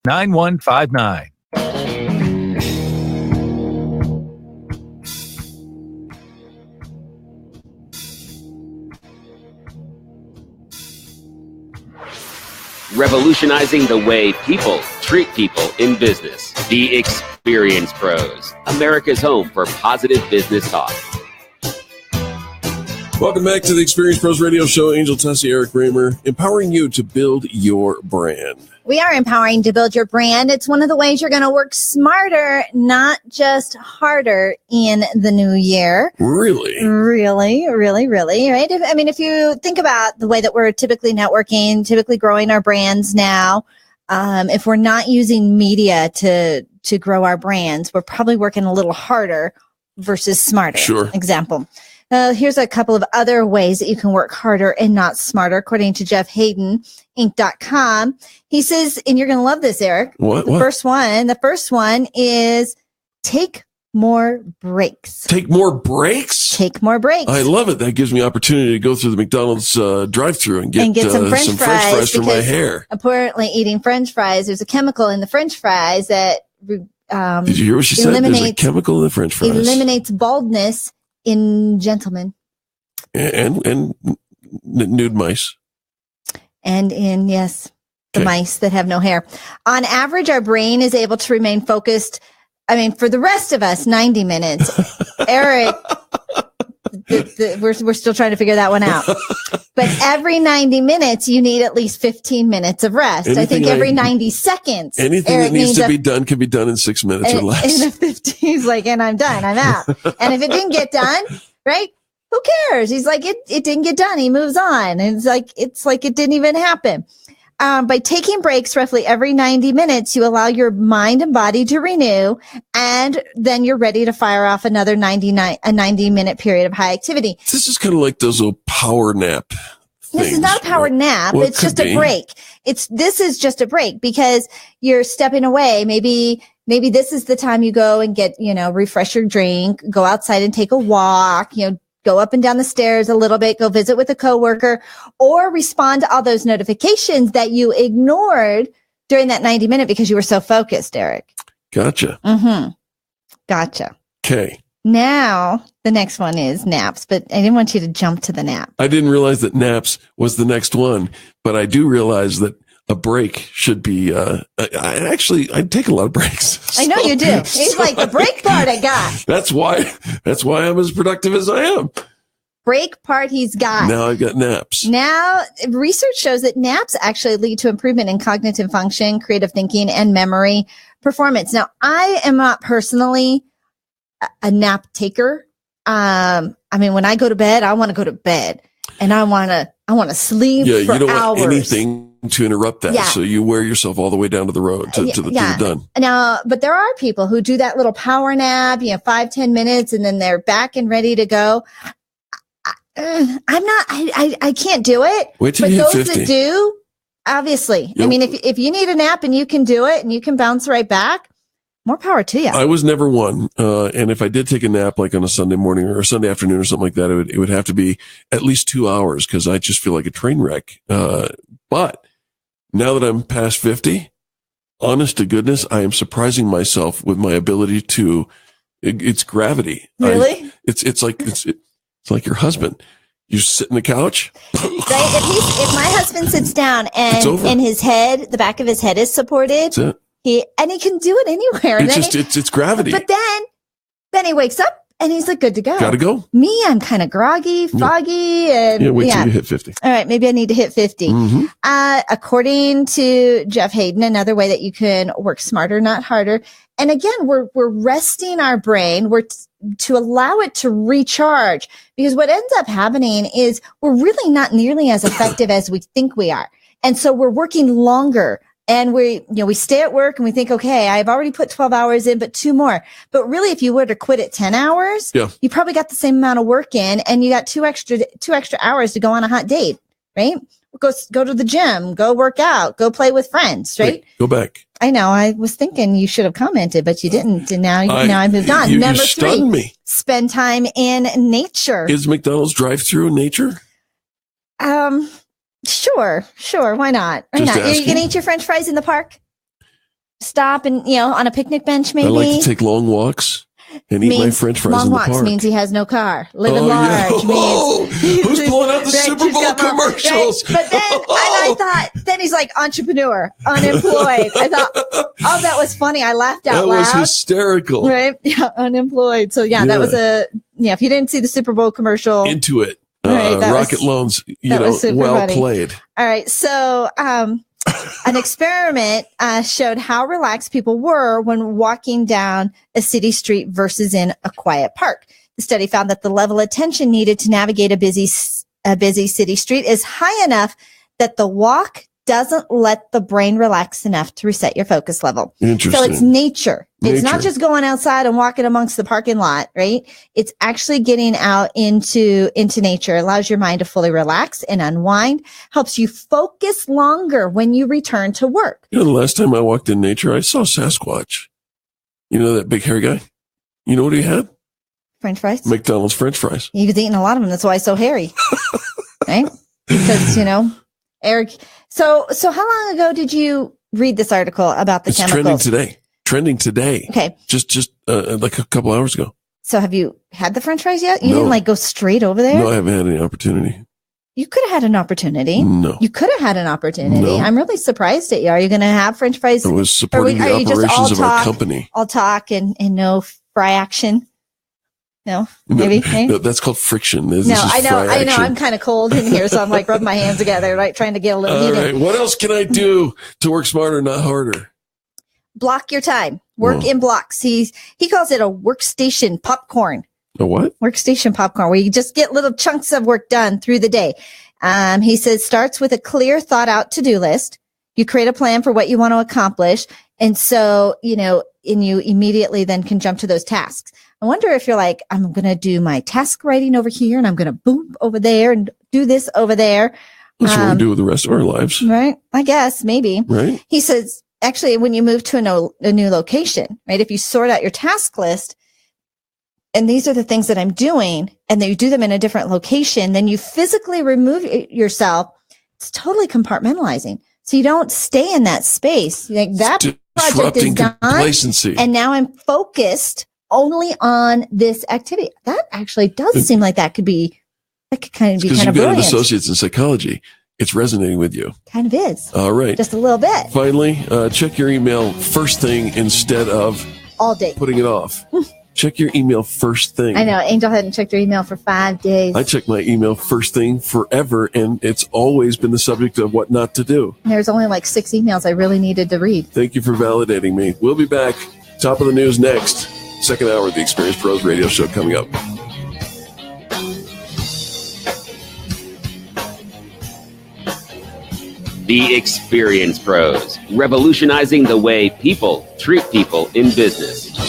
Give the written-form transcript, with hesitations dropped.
9159. Revolutionizing the way people treat people in business. The Experience Pros, America's home for positive business talk. Welcome back to the Experience Pros Radio Show. Angel Tussey, Eric Raymer, empowering you to build your brand. We are empowering to build your brand. It's one of the ways you're going to work smarter, not just harder in the new year. Really? Really, right? If you think about the way that we're typically networking, typically growing our brands now, if we're not using media to grow our brands, we're probably working a little harder versus smarter. Sure. Example. Here's a couple of other ways that you can work harder and not smarter, according to Jeff Hayden, Inc.com. He says, and you're going to love this, Eric. What? The first one is take more breaks. Take more breaks? Take more breaks. I love it. That gives me opportunity to go through the McDonald's drive-thru and get some French fries for my hair. Apparently, eating French fries, there's a chemical in the French fries that did you hear what she said? There's a chemical in the French fries. Eliminates baldness in gentlemen. And nude mice. And in, yes, the mice that have no hair. On average, our brain is able to remain focused. For the rest of us, 90 minutes. Eric, we're still trying to figure that one out. But every 90 minutes, you need at least 15 minutes of rest. I think every 90 seconds. Anything Eric that needs to be done can be done in 6 minutes or less. In the 50s, he's like, and I'm done. I'm out. And if it didn't get done, right? Who cares? He's like, it didn't get done. He moves on. And it's like it didn't even happen. By taking breaks roughly every 90 minutes, you allow your mind and body to renew, and then you're ready to fire off another 90-minute period of high activity. This is kind of like those little power nap things. This is not a power nap. Well, it's just a break. This is just a break because you're stepping away. Maybe this is the time you go and get, refresh your drink, go outside and take a walk, go up and down the stairs a little bit, go visit with a coworker, or respond to all those notifications that you ignored during that 90-minute because you were so focused, Eric. Gotcha. Mm-hmm. Gotcha. Okay. Now, the next one is naps, but I didn't want you to jump to the nap. I didn't realize that naps was the next one, but I do realize that a break should be, I take a lot of breaks. I know you do. It's like the break part I got. That's why I'm as productive as I am. Break part he's got. Now I've got naps. Now, research shows that naps actually lead to improvement in cognitive function, creative thinking, and memory performance. Now, I am not personally a nap taker. When I go to bed, I want to go to bed and I want to sleep for hours. Yeah, you don't want anything to interrupt that. Yeah. So you wear yourself all the way down to the road to the done. Now, but there are people who do that little power nap, 5-10 minutes, and then they're back and ready to go. I can't do it. Wait till you hit 50. But those that do, obviously. Yep. If you need a nap and you can do it and you can bounce right back, more power to you. I was never one. And if I did take a nap, like on a Sunday morning or a Sunday afternoon or something like that, it would have to be at least 2 hours because I just feel like a train wreck. But now that I'm past 50, honest to goodness, I am surprising myself with my ability to, it's gravity. Really? It's like your husband. You sit in the couch. Right? If my husband sits down and his head, the back of his head is supported, that's it. He can do it anywhere. It's gravity. But then he wakes up and he's like good to go. Gotta go. Me, I'm kind of groggy, foggy, and wait till you hit 50. All right, maybe I need to hit 50. Mm-hmm. According to Jeff Hayden, another way that you can work smarter, not harder. And again, we're resting our brain. To allow it to recharge, because what ends up happening is we're really not nearly as effective as we think we are. And so we're working longer. And we stay at work and we think, okay, I've already put 12 hours in, but 2 more. But really, if you were to quit at 10 hours, you probably got the same amount of work in and you got two extra hours to go on a hot date, right? Go to the gym, go work out, go play with friends, right? Wait, go back. I know. I was thinking you should have commented, but you didn't. And now I moved on. Number 3, spend time in nature. Is McDonald's drive-thru nature? Sure. Why not? Are you going to eat your French fries in the park? stop and, on a picnic bench, maybe. I like to take long walks and eat my French fries in the park. Long walks means he has no car. Living large means who's pulling out the Super Bowl commercials? Right? But then I thought, then he's like entrepreneur, unemployed. I thought, oh, that was funny. I laughed out loud. That was hysterical. Right? Yeah, unemployed. So that was if you didn't see the Super Bowl commercial. Into it. Right, Rocket Loans, well funny. Played. All right. So, an experiment showed how relaxed people were when walking down a city street versus in a quiet park. The study found that the level of tension needed to navigate a busy city street is high enough that the walk doesn't let the brain relax enough to reset your focus level. Interesting. So it's nature. It's not just going outside and walking amongst the parking lot, right? It's actually getting out into nature. It allows your mind to fully relax and unwind, helps you focus longer when you return to work. The last time I walked in nature, I saw Sasquatch. You know that big hairy guy? You know what he had? French fries? McDonald's French fries. He was eating a lot of them. That's why he's so hairy. Right? Because, Eric. So how long ago did you read this article about the chemicals? Trending today. Okay. Just like a couple hours ago. So have you had the French fries yet? You didn't go straight over there? No, I haven't had any opportunity. You could have had an opportunity. No. You could have had an opportunity. No. I'm really surprised at you. Are you going to have French fries? I was supporting the operations of our company. All talk and no fry action. No, maybe. No, that's called friction. I know. I'm kind of cold in here, so I'm like rubbing my hands together, right? Trying to get a little heat. All right. What else can I do to work smarter, not harder? Block your time. Work in blocks. He calls it a workstation popcorn. A what? Workstation popcorn, where you just get little chunks of work done through the day. He says starts with a clear, thought out to-do list. You create a plan for what you want to accomplish. And so, and you immediately then can jump to those tasks. I wonder if you're like, I'm going to do my task writing over here and I'm going to boom over there and do this over there. That's what we do with the rest of our lives. Right. I guess maybe. Right. He says, actually, when you move to a new location, right? If you sort out your task list and these are the things that I'm doing and then you do them in a different location, then you physically remove yourself. It's totally compartmentalizing. So you don't stay in that space. Like that project is done. Complacency. And now I'm focused only on this activity. That actually does seem like that could kind of be kind of brilliant. Because you've got an associates in psychology. It's resonating with you. Kind of is. All right. Just a little bit. Finally, check your email first thing instead of all day putting it off. Check your email first thing. I know. Angel hadn't checked her email for 5 days. I check my email first thing forever, and it's always been the subject of what not to do. There's only like 6 emails I really needed to read. Thank you for validating me. We'll be back. Top of the news next. Second hour of the Experience Pros radio show coming up. The Experience Pros, revolutionizing the way people treat people in business.